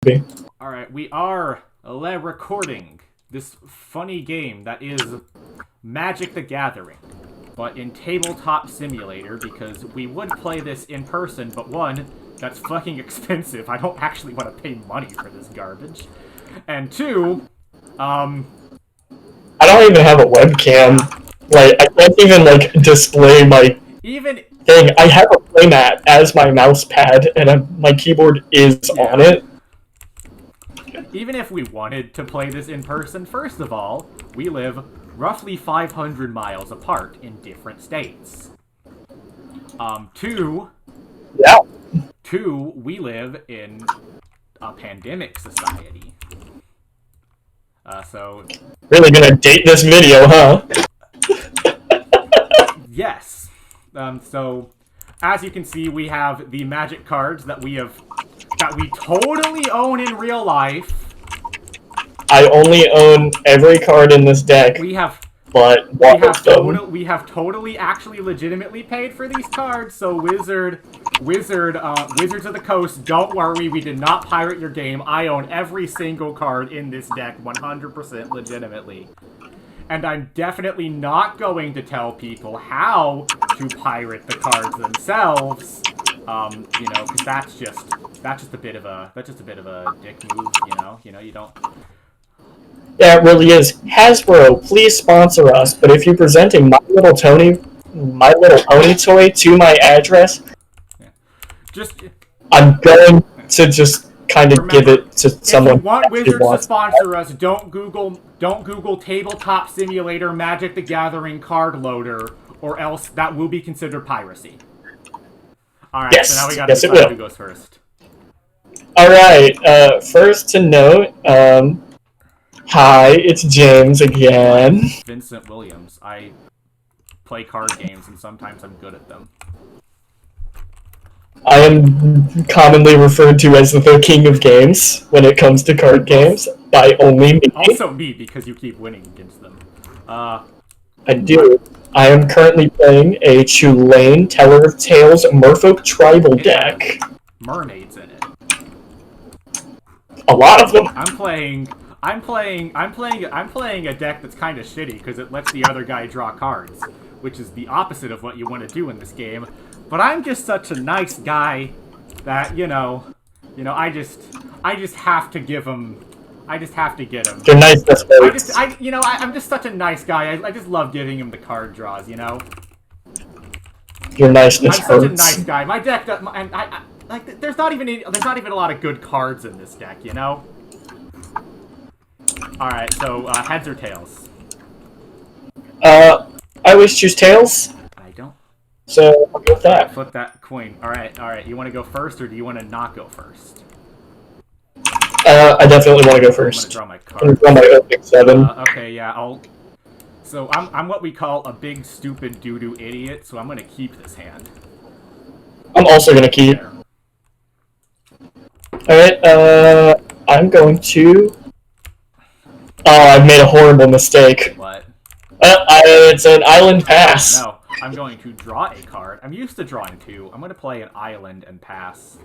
be. Alright, we are recording this funny game that is Magic the Gathering, but in Tabletop Simulator, because we would play this in person, but one, that's fucking expensive. I don't actually want to pay money for this garbage. And two, I don't even have a webcam. Like, I can't even, like, display my thing. I have a playmat as my mouse pad, and my keyboard is on it. Even if we wanted to play this in person, first of all, we live roughly 500 miles apart in different states. Two, we live in a pandemic society. So... Really gonna date this video, huh? Yes. So, as you can see, we have the Magic cards that we totally own in real life. I only own every card in this deck. We have totally actually legitimately paid for these cards. So Wizards of the Coast, don't worry, we did not pirate your game. I own every single card in this deck 100% legitimately. And I'm definitely not going to tell people how to pirate the cards themselves. You know, because that's just a bit of a dick move, you know, you don't. Yeah, it really is. Hasbro, please sponsor us. But if you're presenting My Little Pony toy to my address, I'm going to just kind of give it to someone. If you want Wizards to sponsor us, don't Google Tabletop Simulator Magic the Gathering card loader, or else that will be considered piracy. All right, so now we got to decide who goes first. All right, first to note. Hi, it's James again. Vincent Williams. I play card games, and sometimes I'm good at them. I am commonly referred to as the king of games when it comes to card games, by only me. Also me, because you keep winning against them. I do. I am currently playing a Tulane Teller of Tales Merfolk Tribal deck. Mermaids in it. A lot of them. I'm playing a deck that's kind of shitty because it lets the other guy draw cards, which is the opposite of what you want to do in this game. But I'm just such a nice guy that you know, I just have to give him. I just have to get him. You're nice, that's I'm just such a nice guy. I just love giving him the card draws, you know. Your niceness hurts. I'm such a nice guy. My deck, like, there's not even a lot of good cards in this deck, you know. Alright, so, heads or tails? I always choose tails. I don't. So, I'll go with that. Flip that coin. Alright. You want to go first, or do you want to not go first? I definitely want to go first. I'm going to draw my card. I'm going to draw my opening 7. Okay, yeah, So, I'm what we call a big, stupid, doo-doo idiot, so I'm going to keep this hand. I'm also going to keep. Alright, I'm going to... Oh, I've made a horrible mistake. What? It's an island pass. No, I'm going to draw a card. I'm used to drawing 2. I'm going to play an island and pass.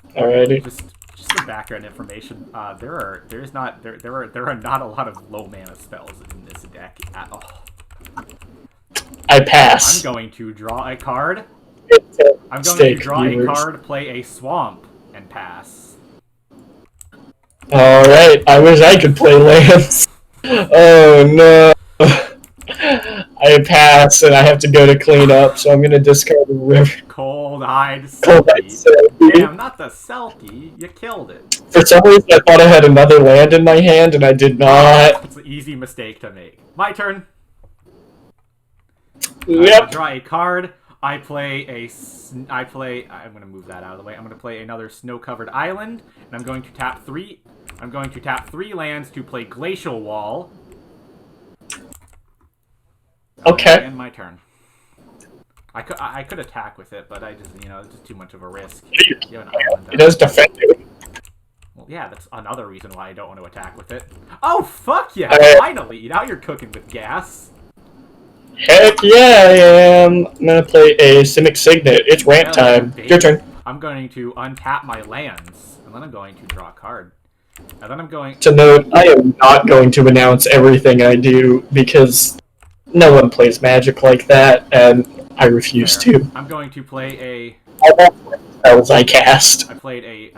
Alrighty. Just some background information. There are not a lot of low mana spells in this deck at all. I pass. I'm going to draw a card. I'm going to draw a card, play a swamp, and pass. Alright, I wish I could play lands. Oh no. I pass and I have to go to clean up, so I'm gonna discard the river. Cold-eyed Selkie. Damn, not the Selkie. You killed it. For some reason, I thought I had another land in my hand, and I did not. It's an easy mistake to make. My turn. Yep. I draw a card. I'm gonna move that out of the way. I'm gonna play another snow-covered island, and I'm going to tap 3 lands to play Glacial Wall. Okay. And my turn. I could attack with it, but it's just too much of a risk. You have an island. It is defending. Well, yeah, that's another reason why I don't want to attack with it. Oh, fuck yeah! Finally! Now you're cooking with gas. Heck yeah, I am. I'm gonna play a Simic Signet. It's ramp time. Your turn. I'm going to untap my lands. And then I'm going to draw a card. And then I'm going to note, I am not going to announce everything I do because no one plays Magic like that, and I refuse to. I'm going to play a. I won't play spells I cast. I played a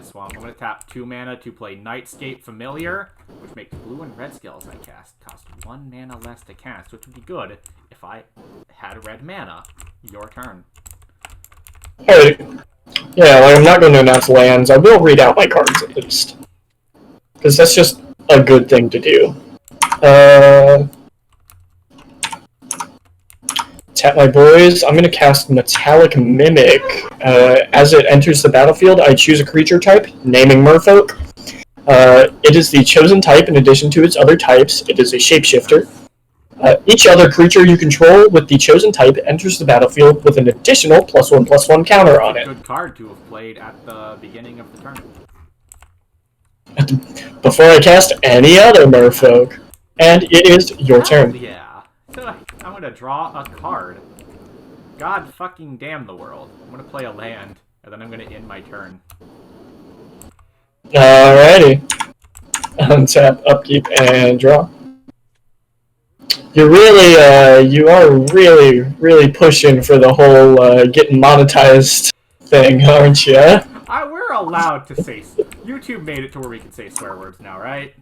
swamp. I'm going to tap 2 mana to play Nightscape Familiar, which makes blue and red spells I cast cost 1 mana less to cast, which would be good if I had red mana. Your turn. Alright. Yeah, like I'm not going to announce lands. I will read out my cards at least. Because that's just a good thing to do. Tap my boys. I'm going to cast Metallic Mimic. As it enters the battlefield, I choose a creature type, naming Merfolk. It is the chosen type in addition to its other types. It is a shapeshifter. Each other creature you control with the chosen type enters the battlefield with an additional +1/+1 counter on it. Good card to have played at the beginning of the turn. Before I cast any other Merfolk. And it is your turn. Yeah. So I'm going to draw a card. God fucking damn the world. I'm going to play a land, and then I'm going to end my turn. Alrighty. Untap, upkeep, and draw. You're really, you are really pushing for the whole getting monetized thing, aren't you? We're allowed to say. YouTube made it to where we can say swear words now, right?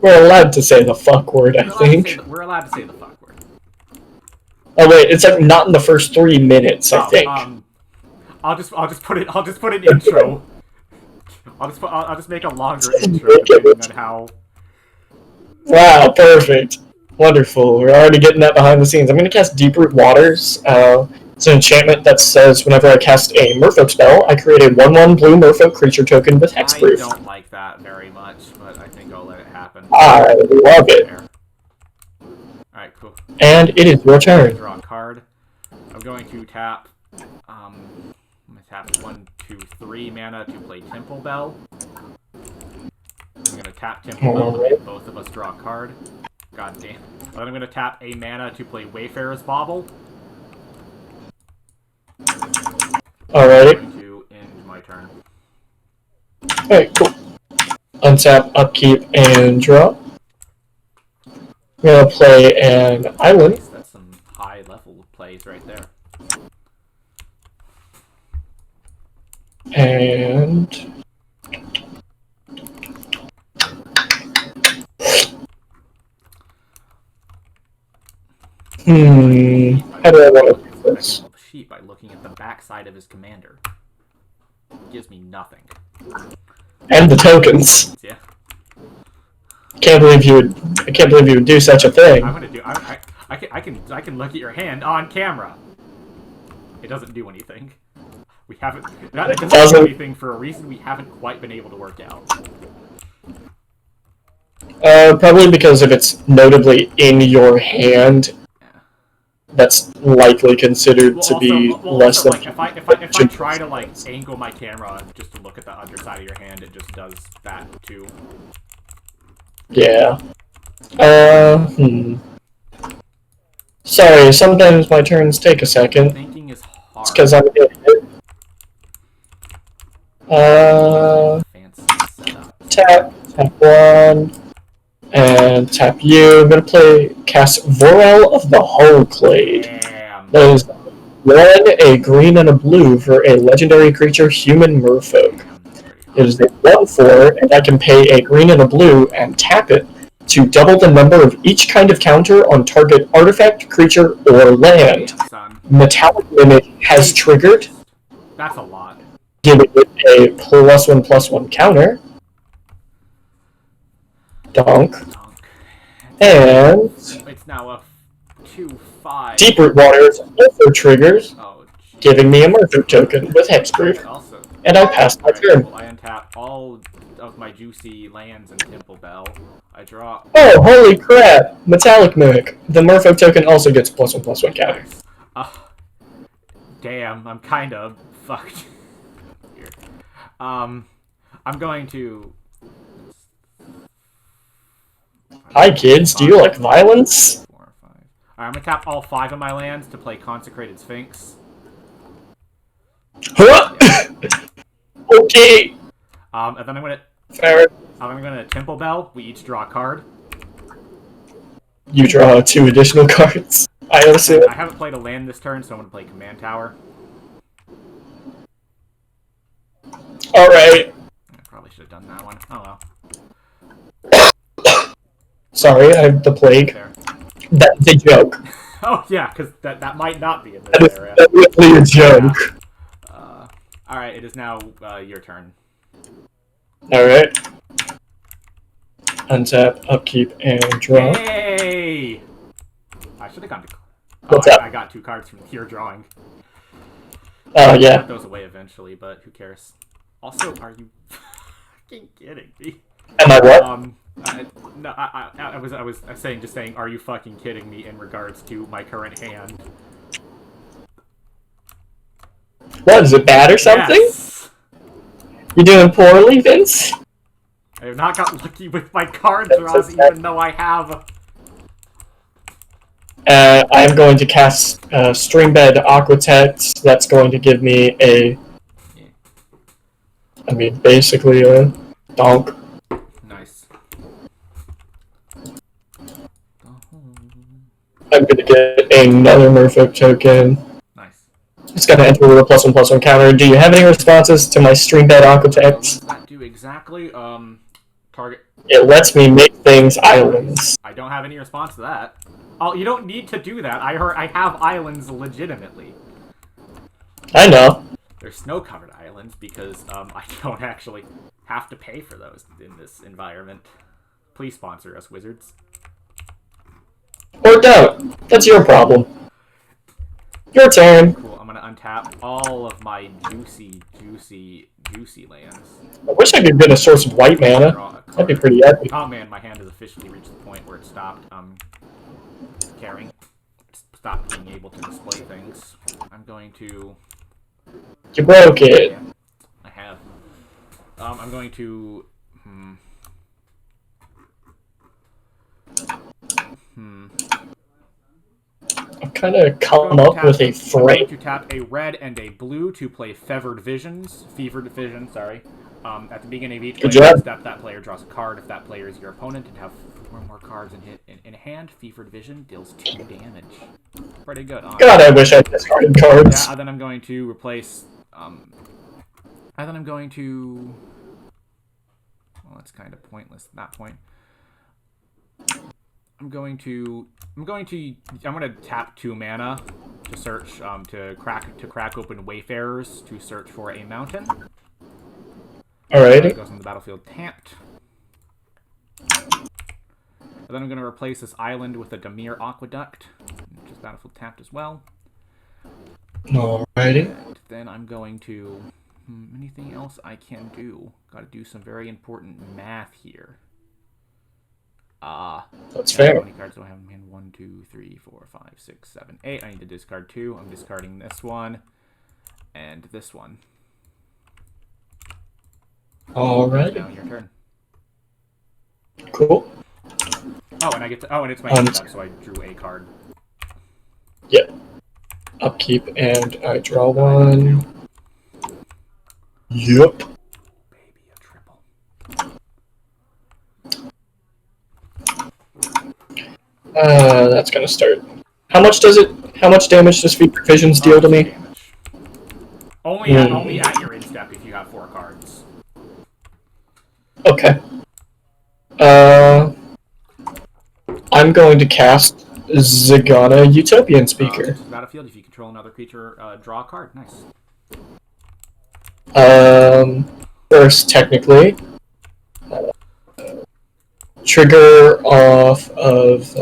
We're allowed to say the fuck word, I think. We're allowed to say the fuck word. Oh wait, it's like not in the first 3 minutes, I think. I'll just put an intro. I'll just make a longer intro depending on how. Wow, perfect. Wonderful. We're already getting that behind the scenes. I'm going to cast Deeproot Waters. It's an enchantment that says whenever I cast a Merfolk spell, I create a 1/1 blue Merfolk creature token with hexproof. I don't like that very much, but I think I'll let it happen. I love it. Alright, cool. And it is your turn. Draw a card. I'm going to tap. I'm going to tap 1, 2, 3 mana to play Temple Bell. I'm going to tap Temple Bell to make both of us draw a card. God damn. Then I'm going to tap a mana to play Wayfarer's Bauble. Alrighty. I'm going to end my turn. Alright, cool. Untap, upkeep, and draw. I'm going to play an island. That's some high level plays right there. And how do I want to do this? Sheet by looking at the backside of his commander. It gives me nothing. And the tokens. Yeah. I can't believe you would do such a thing. I'm gonna do. I can look at your hand on camera. It doesn't do anything. We haven't. It doesn't do anything for a reason we haven't quite been able to work out. Probably because if it's notably in your hand, that's likely considered to be less than. Like, if I try to like angle my camera just to look at the underside of your hand, it just does that too. Yeah. Sorry, sometimes my turns take a second. Thinking is hard. It's because I'm an idiot. Fancy setup. Tap 1, and tap you. I'm gonna cast Vorel of the Hullclade. Damn. That is 1, a green and a blue for a legendary creature, human Merfolk. It is a 1/4, and I can pay a green and a blue and tap it to double the number of each kind of counter on target artifact, creature, or land. Son. Metallic Mimic has triggered, That's a lot. giving it a +1/+1 counter. Donk. And It's now a 2/5. Deeproot Waters also triggers, Oh, giving me a Merfolk token with hexproof. Also, And I passed my turn. I untap all of my juicy lands and Temple Bell. I draw. Oh, holy crap! Metallic Mimic. The Merfolk token also gets +1/+1 counter. Damn, I'm kind of fucked. Here. I'm going to. Hi kids, do you like violence? 4, 5. Alright, I'm gonna tap all 5 of my lands to play Consecrated Sphinx. Huh? Okay. And then Fair. I'm gonna Temple Bell. We each draw a card. You draw 2 additional cards. I assume. I haven't played a land this turn, so I'm gonna play Command Tower. Alright. I probably should have done that one. Oh well. Sorry, I have the plague. Fair. That's a joke. Oh, yeah, because that might not be in this area. That is definitely a joke. Yeah. Alright, it is now your turn. Alright. Untap, upkeep, and draw. Hey! I should have gone to... What's up? I got 2 cards from your drawing. Oh, yeah. I'll put those away eventually, but who cares? Also, are you fucking kidding me? Am I what? No, I was saying, are you fucking kidding me in regards to my current hand? What, is it bad or something? Yes. You doing poorly, Vince? I have not got lucky with my card draws, even though I have. I'm going to cast Streambed Aquatex. That's going to give me a... I mean, basically a donk. Nice. I'm going to get another Merfolk token. Nice. It's going to enter with a +1/+1 counter. Do you have any responses to my Streambed Aquatex? What does that do exactly? Target. It lets me make things islands. I don't have any response to that. Oh, you don't need to do that. I have islands legitimately. I know. They're snow-covered islands because I don't actually have to pay for those in this environment. Please sponsor us, Wizards. Or don't. That's your problem. Your turn. Cool. I'm gonna untap all of my juicy lands. I wish I could get a source of white mana. That'd be pretty epic. Oh man, my hand has officially reached the point where it stopped caring. It stopped being able to display things. I'm going to... You broke it. Yeah, I have. I'm going to... I've kind of come up with a frame. I'm going to tap a red and a blue to play Fevered Vision, sorry. At the beginning of each step, that player draws a card. If that player is your opponent and have 4 more cards in hand, Fevered Vision deals 2 damage. Pretty good. God, I wish I discarded cards. Yeah, then I'm going to replace... and then I'm going to... Well, that's kind of pointless at that point. I'm going to tap 2 mana to search to crack open Wayfarers to search for a mountain. Alright. It goes on the battlefield tapped. And then I'm going to replace this island with a Dimir Aqueduct, which is battlefield tapped as well. Alrighty. And then I'm going to... anything else I can do? Got to do some very important math here. That's fair. How many cards do I have in hand? 1, 2, 3, 4, 5, 6, 7, 8. I need to discard 2. I'm discarding this one and this one. Alright. Now your turn. Cool. Oh, and I get to. Oh, and it's my hand step, so I drew a card. Yep. Upkeep, and I draw 1. Yep. Baby, a triple. That's gonna start. How much damage does Fevered Visions deal to me? Damage. Only at your instep if you have 4 cards. Okay. I'm going to cast Zagana Utopian Speaker. Battlefield, if you control another creature, draw a card. Nice. First, technically, trigger off of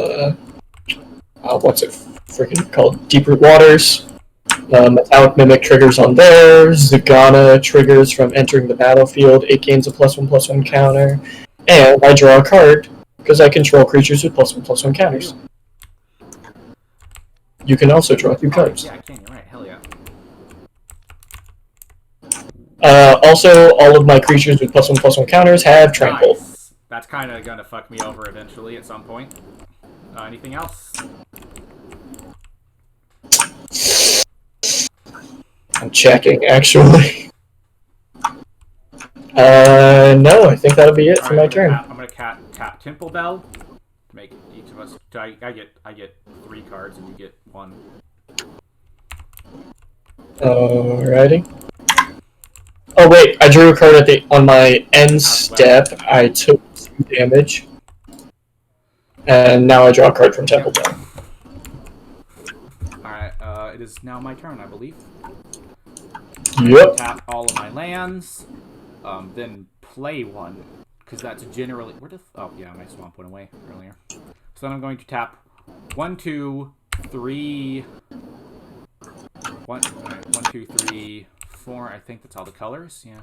what's it freaking called? Deep-Root Waters. Metallic Mimic triggers on there. Zagana triggers from entering the battlefield. It gains a +1/+1 counter, and I draw a card because I control creatures with +1/+1 counters. You can also draw 2 cards. Yeah, I can. You're right. Hell yeah. Also, all of my creatures with +1/+1 counters have trample. Nice. That's kind of gonna fuck me over eventually at some point. Anything else? I'm checking, actually. No, I think that'll be it for my turn. I'm gonna tap Temple Bell to make each of us. I get 3 cards and you get 1. Alrighty. Oh wait, I drew a card on my end step. I took 2 damage, and now I draw a card from Temple Bell. Alright, it is now my turn, I believe. Yep. Tap all of my lands, then play 1, because that's generally... oh, yeah, my swamp went away earlier. So then I'm going to tap 1, 2, 3... 1, 2, 3, 4. I think that's all the colors, yeah.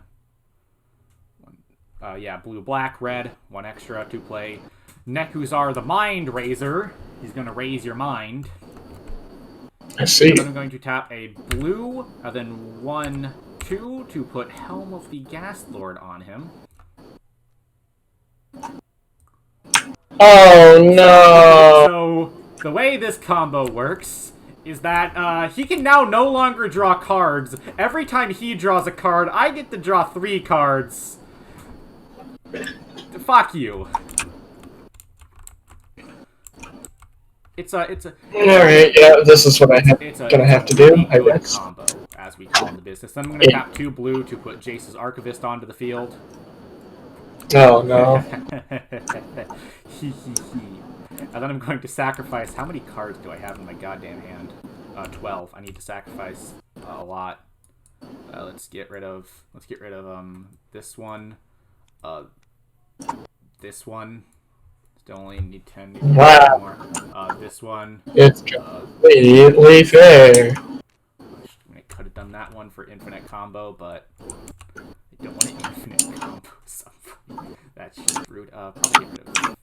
Yeah, blue, black, red, 1 extra to play Nekuzar the Mind Raiser. He's going to raise your mind. I see. And then I'm going to tap a blue, and then 1, 2 to put Helm of the Gas Lord on him. Oh no! So the way this combo works is that he can now no longer draw cards. Every time he draws a card, I get to draw 3 cards. Fuck you. Alright, yeah, this is what I'm gonna have to do, I guess. Combo, as we call in the business. Then I'm gonna tap 2 blue to put Jace's Archivist onto the field. Oh no. And then I'm going to sacrifice... How many cards do I have in my goddamn hand? 12. I need to sacrifice a lot. Let's get rid of this one. This one. Still only need 10. Wow. More. This one. It's completely fair. I could have done that one for infinite combo, but I don't want an infinite combo. That's just rude. Probably get rid of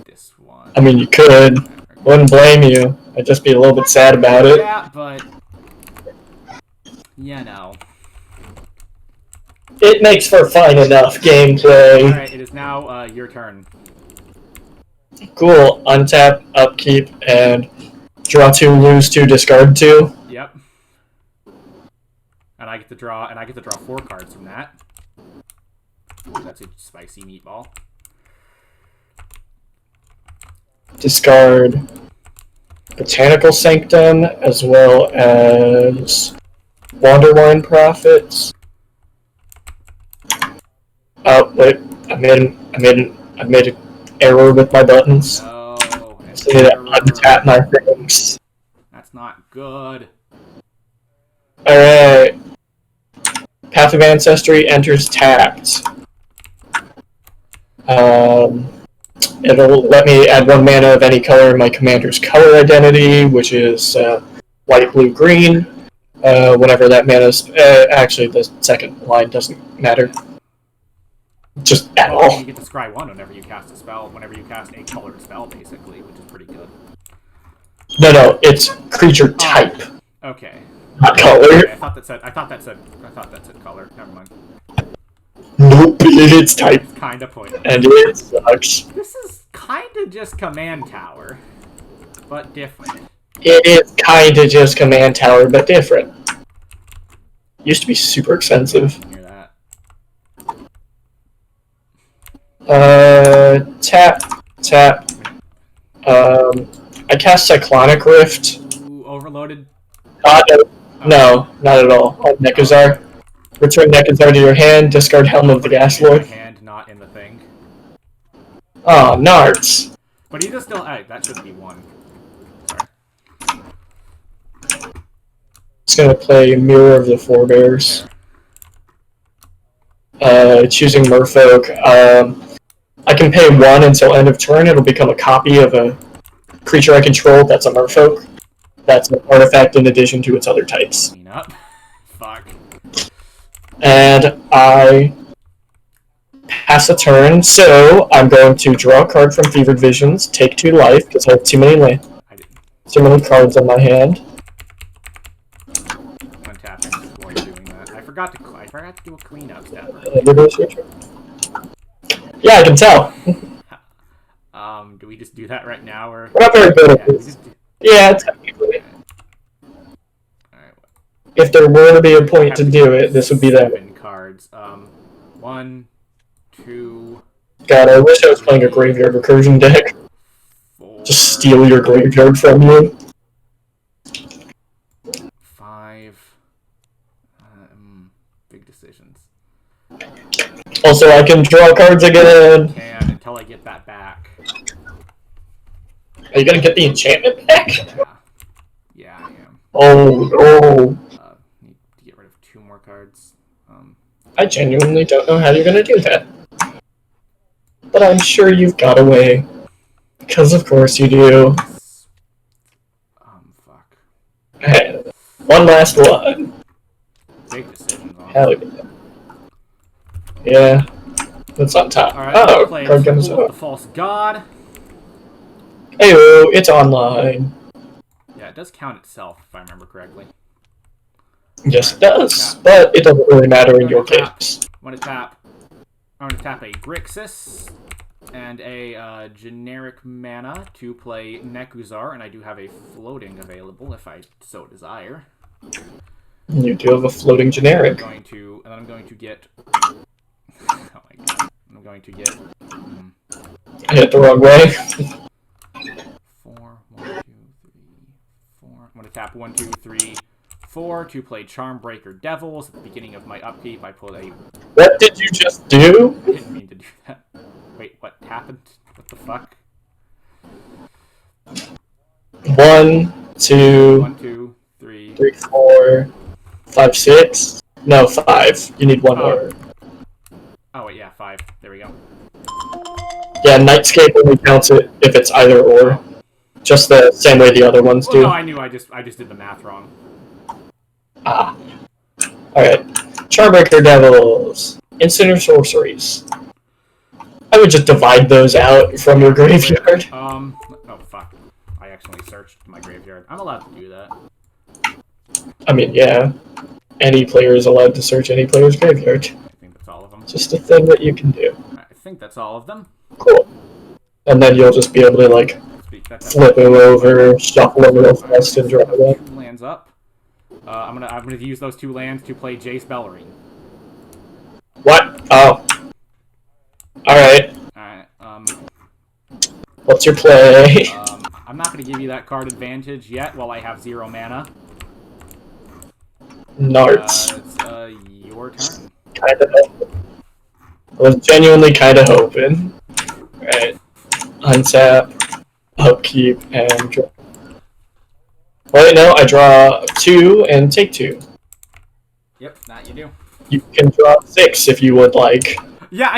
this one. I mean, you could. Wouldn't blame you. I'd just be a little bit sad about it. Yeah, but... Yeah, no. It makes for fine enough gameplay. Alright, it is now your turn. Cool. Untap, upkeep, and draw 2, lose 2, discard 2. Yep. And I get to draw 4 cards from that. That's a spicy meatball. Discard Botanical Sanctum, as well as Wanderwine Prophets. Oh wait, I made an error with my buttons. No, So I need to untap my things. that's not good. Alright. Path of Ancestry enters tapped. It'll let me add 1 mana of any color in my commander's color identity, which is white, blue, green. Whenever that mana's... actually, the second line doesn't matter. Just at all. You get to scry 1 whenever you cast a spell, whenever you cast a colored spell, basically, which is pretty good. No, it's creature type. Okay. Not color. Okay, I thought that said color. Never mind. Nope, it's type. It's kinda pointless. And it sucks. This is kinda just Command Tower, but different. It is kinda just Command Tower, but different. Used to be super expensive. Hear that? Tap. I cast Cyclonic Rift. Ooh, overloaded? No, not at all. On Nekuzar. Return Nekuzar to your hand, discard Helm of the Gas Lord. Hand, not in the thing. Oh, nards. But he does still... that should be 1. Sorry. It's gonna play Mirror of the Forebears. Choosing Merfolk. I can pay 1 until end of turn. It'll become a copy of a creature I control that's a Merfolk. That's an artifact in addition to its other types. Clean up. Fuck. And I pass a turn, so I'm going to draw a card from Fevered Visions, take 2 life, because I have too many cards on my hand. Untapping before you're doing that. I forgot to do a cleanup step. Yeah, I can tell. Do we just do that right now, or? We're not very good at this. Yeah, technically. If there were to be a point to do it, this would be that. 7 cards. 1, 2. God, I wish I was playing a graveyard recursion deck. 4. Just steal your graveyard from you. 5. Big decisions. Also, I can draw cards again. I can until I get that back. Are you gonna get the enchantment back? Yeah, I am. Oh no. Need to get rid of 2 more cards. I genuinely don't know how you're gonna do that. But I'm sure you've got a way. Because of course you do. Fuck. Hey, one last one. Big decisions, honestly. Hell yeah. Yeah. That's on top. Alright, Oh, play card comes the up. False God. Heyo, it's online. Yeah, it does count itself, if I remember correctly. Yes, it does. But it doesn't really matter in your case. I'm going to tap a Grixis and a generic mana to play Nekuzar, and I do have a floating available if I so desire. You do have a floating generic. I'm going to get. Oh my god! I'm going to get. I hit the wrong way. 4, 1, 2, 3, 4. I'm going to tap 1, 2, 3, 4 to play Charmbreaker Devils. At the beginning of my upkeep, I pulled a. What did you just do? I didn't mean to do that. Wait, what happened? What the fuck? 1, 2, 1, 2, 3, 3, 4, 5, 6. No, 5. You need one more. Oh wait, yeah, 5. There we go. Yeah, Nightscape only counts it if it's either or. Just the same way the other ones do. No, I knew. I just did the math wrong. Ah. Alright. Charmbreaker Devils. Instant or sorceries. I would just divide those out from your graveyard. Oh fuck. I accidentally searched my graveyard. I'm allowed to do that. I mean, yeah. Any player is allowed to search any player's graveyard. I think that's all of them. Just a thing that you can do. I think that's all of them. Cool. And then you'll just be able to, like, flip them over, shuffle them real fast, and draw them. 2 lands up. I'm gonna use those 2 lands to play Jace Bellery. What? Oh. Alright. Alright, What's your play? I'm not gonna give you that card advantage yet while I have 0 mana. Narts. It's, your turn. Kinda. I was genuinely kinda hoping. Right. Untap, upkeep, and draw. Wait, no, I draw 2 and take 2. Yep, that you do. You can draw 6 if you would like. Yeah,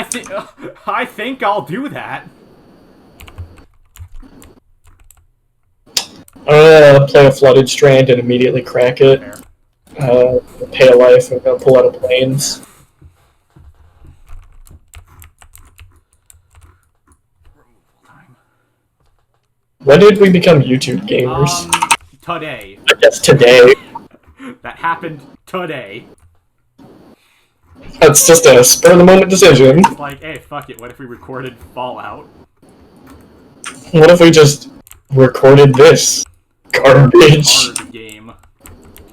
I think I'll do that. I'm gonna play a Flooded Strand and immediately crack it. Pay a life, I'm gonna pull out of Plains. When did we become YouTube gamers? Today. I guess today. That happened today. That's just a spur-of-the-moment decision. It's like, hey, fuck it, what if we recorded Fallout? What if we just recorded this garbage? Hard game.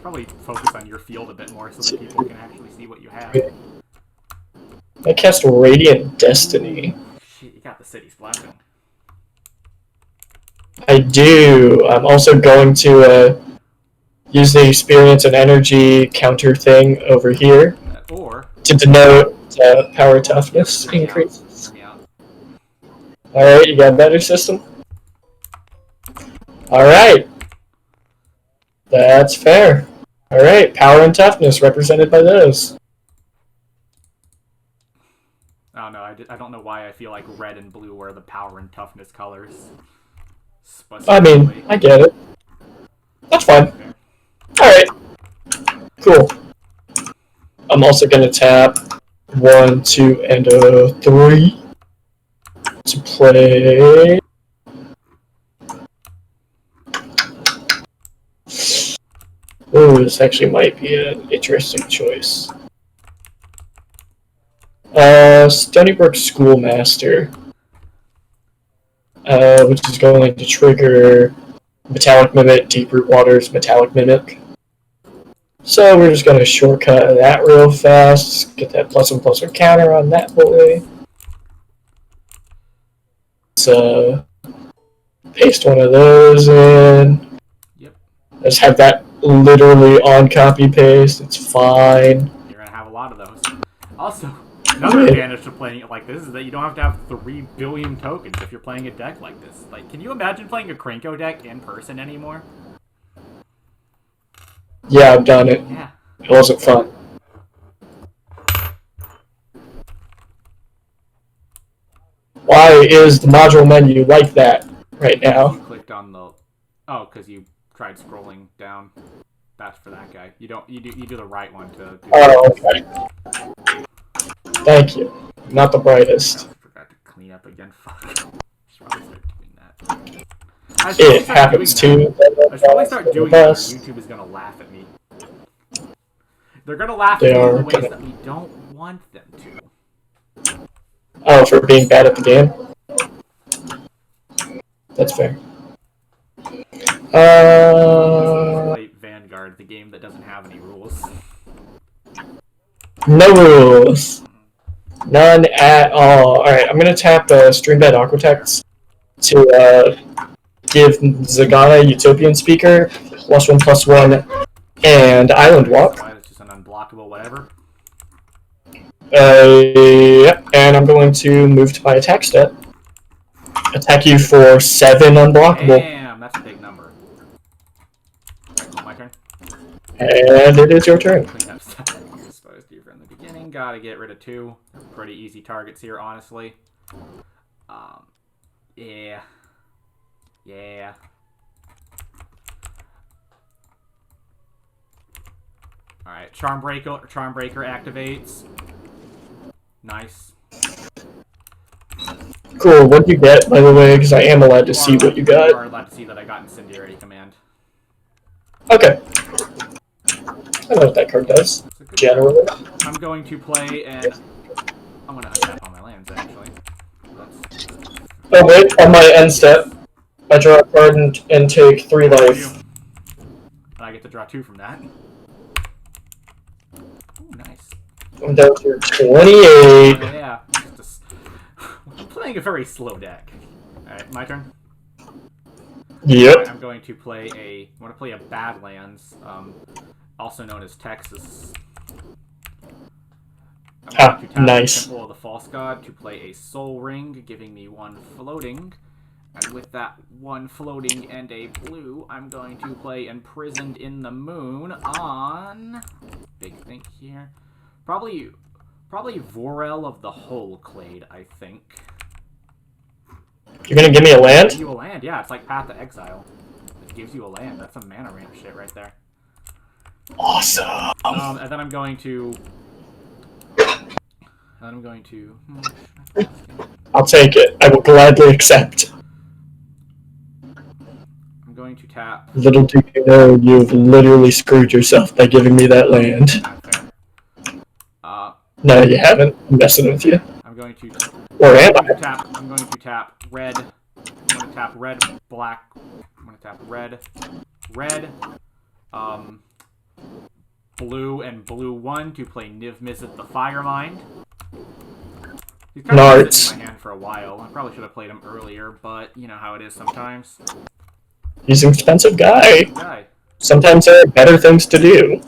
Probably focus on your field a bit more so that people can actually see what you have. I cast Radiant Destiny. Shit, you got the city splashing. I do. I'm also going to use the experience and energy counter thing over here Or to denote power toughness increases. Alright, you got a better system? Alright. That's fair. Alright, power and toughness represented by those. I don't know, I don't know why I feel like red and blue are the power and toughness colors. I mean, I get it. That's fine. Alright. Cool. I'm also gonna tap 1, 2, and 3 to play. Ooh, this actually might be an interesting choice. Stony Brook Schoolmaster. Which is going to trigger Metallic Mimic, Deep Root Waters, Metallic Mimic. So we're just going to shortcut that real fast, get that +1/+1 counter on that boy. Let's paste one of those in. Yep. Just have that literally on copy paste. It's fine. You're gonna have a lot of those. Also, another advantage to playing it like this is that you don't have to have 3 billion tokens if you're playing a deck like this. Like, can you imagine playing a Krenko deck in person anymore? Yeah, I've done it. Yeah. It wasn't fun. Why is the module menu like that right now? You clicked on the... Oh, because you tried scrolling down. That's for that guy. You don't. You do the right one to... Oh, okay. Thank you. Not the brightest. I forgot to clean up again. Fuck. I should probably start doing that. It happens too. I should probably start doing that or YouTube is gonna laugh at me. They're gonna laugh at me in the ways that we don't want them to. Oh, for being bad at the game? That's fair. Play Vanguard, the game that doesn't have any rules. No rules. None at all. Alright, I'm gonna tap Streambed Aquatext to give Zagana Utopian Speaker +1/+1 and Island Walk. It's just an unblockable whatever. Yep, and I'm going to move to my attack step. Attack you for 7 unblockable. Damn, that's a big number. My turn. And it is your turn. Clean up stuff you're supposed to from the beginning. Gotta get rid of 2. Pretty easy targets here, honestly. Yeah. Yeah. Alright, Charmbreaker activates. Nice. Cool, what'd you get, by the way? Because I am allowed to see what you got. You are allowed to see that I got Incendiary Command. Okay. I know what that card does, generally. I'm going to play, and I'm going to untap all my lands, actually. Oh wait, on my end step, I draw a card and take 3 life. And I get to draw 2 from that. Ooh, nice. I'm down to 28. Oh, yeah. I'm playing a very slow deck. Alright, my turn. Yep. Right, I'm going to play a Badlands, also known as Texas. I'm going to tap nice. Temple of the False God to play a Soul Ring, giving me 1 floating. And with that 1 floating and a blue, I'm going to play Imprisoned in the Moon on... Big think here. Probably Vorel of the Hull Clade, I think. You're gonna give me a land? Give you a land, yeah. It's like Path to Exile. It gives you a land. That's some mana ramp shit right there. Awesome. And then I'm going to... I'll take it. I will gladly accept. I'm going to tap... Little do you know, you've literally screwed yourself by giving me that land. Not fair. No, you haven't. I'm messing with you. I'm going to... Or am I? I'm going to tap red. I'm going to tap red, black. I'm going to tap red, blue, and blue 1 to play Niv Mizzet the Firemind. He's kind of been in my hand for a while. I probably should have played him earlier, but you know how it is sometimes. He's an expensive guy. Sometimes there are better things to do.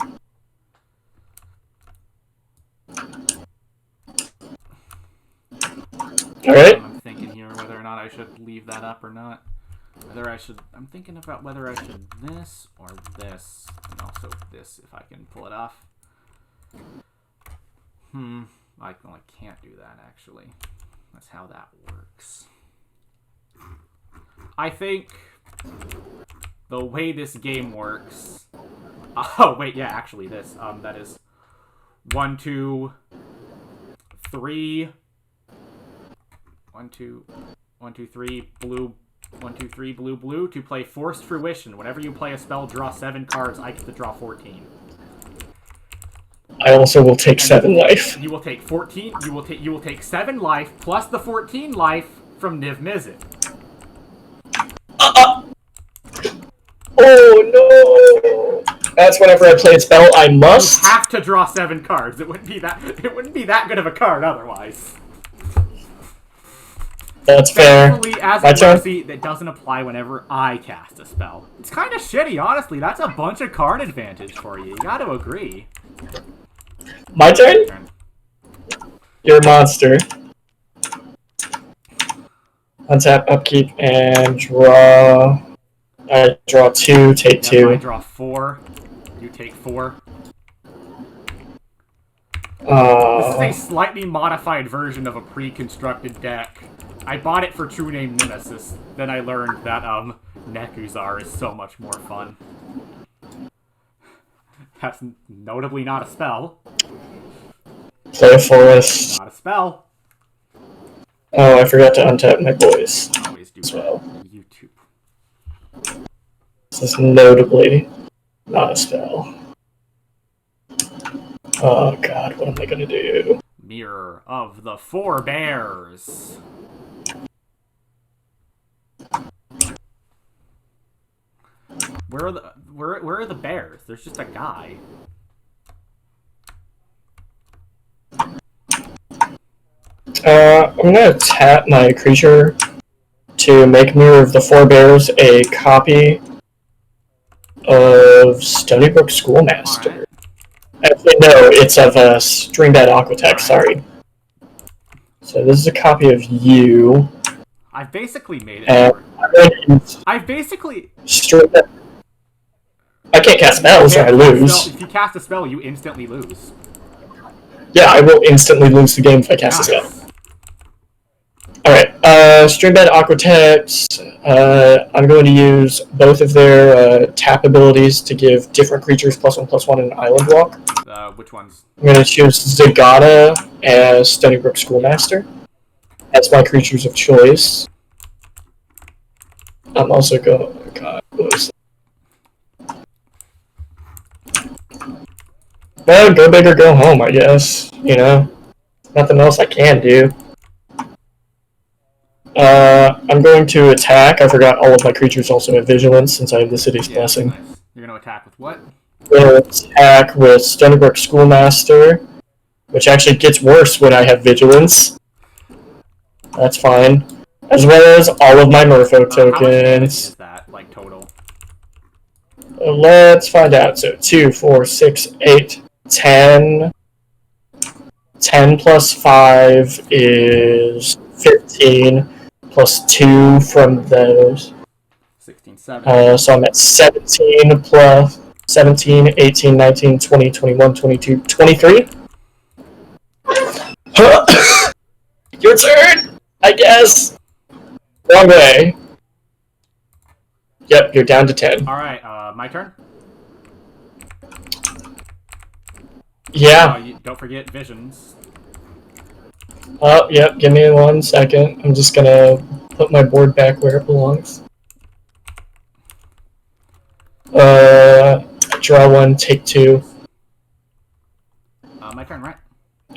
Alright. I'm thinking here whether or not I should leave that up or not. I'm thinking about whether I should this or this. And also this, if I can pull it off. I can't do that, actually. That's how that works. I think the way this game works... Oh, wait, yeah, actually this. That is 1, 2, 3... 1, 2, 3, blue, 1, 2, 3, blue, blue, to play Forced Fruition. Whenever you play a spell, draw 7 cards, I get to draw 14. I also will take 7 life. You will take 14, you will take 7 life, plus the 14 life from Niv Mizzet. Oh no! That's whenever I play a spell, I must. You have to draw 7 cards. It wouldn't be that good of a card otherwise. That's fair. Thankfully, as My a turn? mercy, that doesn't apply whenever I cast a spell. It's kind of shitty, honestly. That's a bunch of card advantage for you. You gotta agree. My turn? You're a monster. Untap, upkeep, and draw. I draw 2, take 2. I draw 4. You take 4. This is a slightly modified version of a pre-constructed deck. I bought it for True Name Nemesis. Then I learned that Nekuzar is so much more fun. That's notably not a spell. Play a forest. Not a spell. Oh, I forgot to untap my boys. Always do as well. YouTube. This is notably not a spell. Oh god, what am I gonna do? Mirror of the Four Bears. Where are the bears? There's just a guy. I'm gonna tap my creature to make Mirror of the Four Bears a copy of Stony Brook Schoolmaster. Right. Actually, no, it's of Stringbad Aquatech, sorry. So this is a copy of you. I've basically made it. I've basically... Stringbad. I can't cast spells or I lose. If you cast a spell, you instantly lose. Yeah, I will instantly lose the game if I cast a spell. Alright, Stringbad Aquatechs, I'm going to use both of their tap abilities to give different creatures +1/+1 in Island Walk. Which ones? I'm going to choose Zagata as Stony Brook Schoolmaster. That's my creatures of choice. I'm also going... God, what was that? Well, go big or go home, I guess. You know? Nothing else I can do. I'm going to attack. I forgot all of my creatures also have Vigilance since I have the City's Blessing. Nice. You're going to attack with what? I'm going to attack with Stony Brook Schoolmaster, which actually gets worse when I have Vigilance. That's fine. As well as all of my Merfolk tokens. How much damage is that, like, total? Let's find out. So 2, 4, 6, 8, 10. 10 plus 5 is 15. Plus 2 from those. 16, 7. So I'm at 17 plus 17, 18, 19, 20, 21, 22, 23. Your turn, I guess. Wrong way. Yep, you're down to 10. Alright, my turn? Yeah. Don't forget visions. Oh, yep, give me 1 second. I'm just gonna put my board back where it belongs. Draw 1, take 2. My turn, right?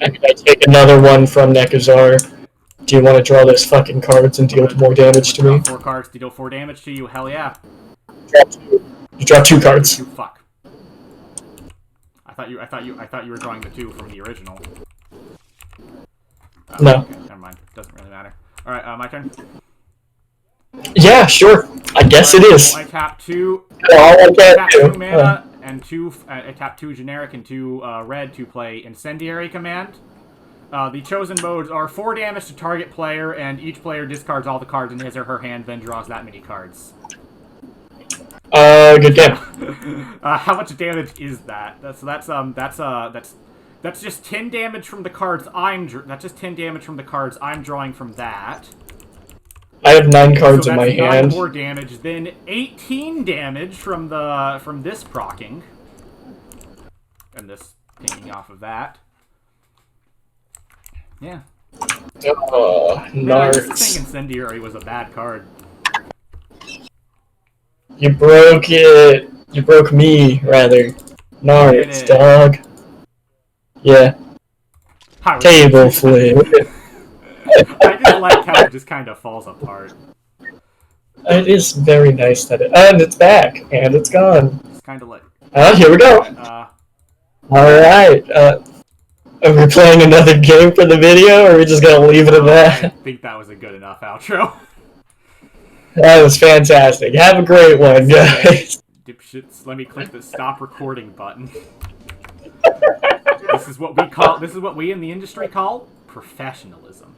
And I take another one from Nekuzar. Do you want to draw those fucking cards and deal more damage to me? 4 cards to deal 4 damage to you, hell yeah. Draw 2. You draw 2 cards. Fuck. I thought you were drawing the 2 from the original. No. Okay, never mind. Doesn't really matter. Alright, my turn. Yeah, sure. I guess it is. I tap 2. I tap 2 mana and 2. I tap 2 generic and 2 red to play Incendiary Command. The chosen modes are 4 damage to target player, and each player discards all the cards in his or her hand, then draws that many cards. Good game. How much damage is that? That's just 10 damage from the cards That's just 10 damage from the cards I'm drawing from that. I have 9 cards in my hand. 9 hand. more damage, then 18 damage from this proccing, and this pinging off of that. Yeah. Man, I used to think Incendiary was a bad card. You broke it. You broke me, rather. Nards, dog. Yeah. Table flip. I just like how it just kind of falls apart. It is very nice that it... And it's back. And it's gone. It's kind of like... Here we go. Alright. Are we playing another game for the video, or are we just gonna leave it at that? I think that was a good enough outro. That was fantastic. Have a great one, guys. Dipshits, let me click the stop recording button. This is what we in the industry call professionalism.